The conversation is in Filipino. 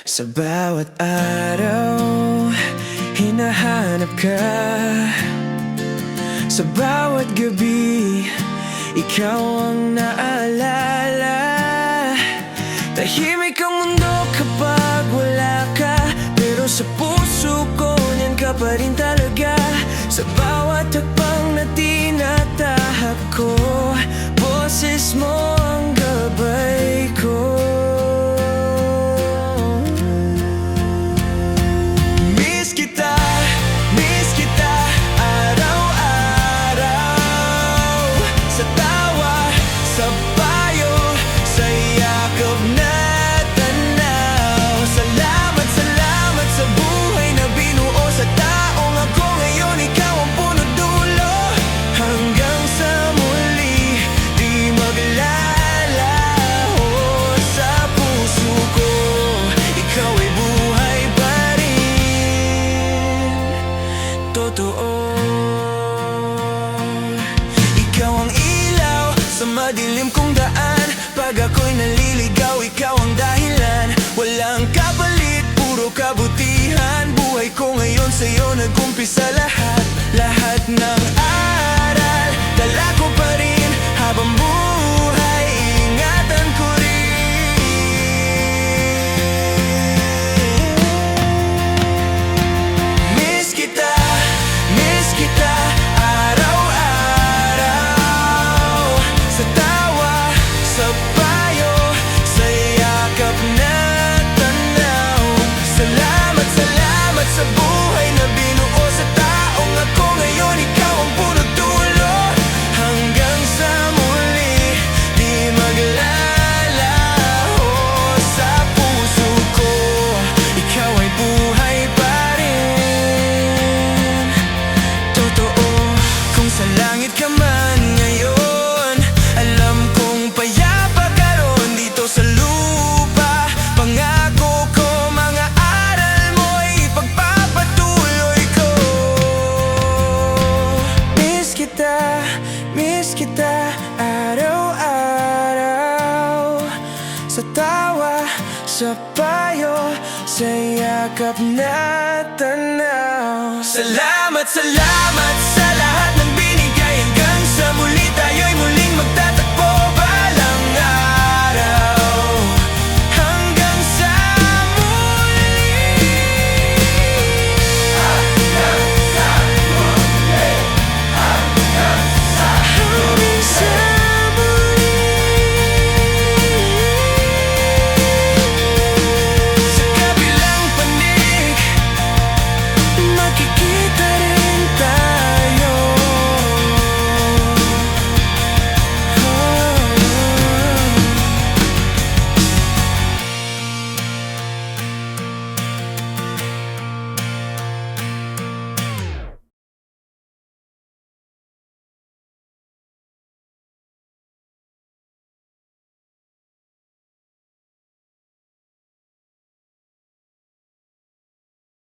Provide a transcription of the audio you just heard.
Sa bawat araw, hinahanap ka. Sa bawat gabi, ikaw ang naalala. Tahimik ang mundo kapag wala ka, pero sa puso ko niyan ka pa rin talaga. Sa bawat hakbang na tinatahak ko, boses mo ang gabay ko. Miss kita araw-araw. Sa tawa, sa payo, sa yakap na tanaw. Salamat, salamat sa buhay na binuo. Sa taong ako ngayon, ikaw ang punot dulo. Hanggang sa muli, di maglalaho sa puso ko. Ikaw ay buhay pa rin, totoo. Ikaw ang ilaw sa madilim kong daan. Pag ako'y naliligaw, ikaw ang dahilan. Walang kapalit, puro kabutihan. Buhay ko ngayon sa'yo nag-umpisa lahat. Lahat ng aral, dala ko pa rin habang buhay. Ingatan ko rin. Miss kita araw-araw. Sa tawa, sa payo, sa yakap na tanaw. Salamat, salamat sa buhay na binuo. Sa taong ako ngayon, ikaw ang punot dulo. Hanggang sa muli, di maglalaho sa puso ko. Ikaw ay buhay pa rin, totoo. Kung sa langit ka man ngayon, alam kong payapa ka ron dito sa lupa. Pangako ko, mga aral mo'y ipagpapatuloy ko. Miss kita araw-araw. Sa tawa, sa payo, sa yakap na tanaw. Salamat, salamat sa lahat ng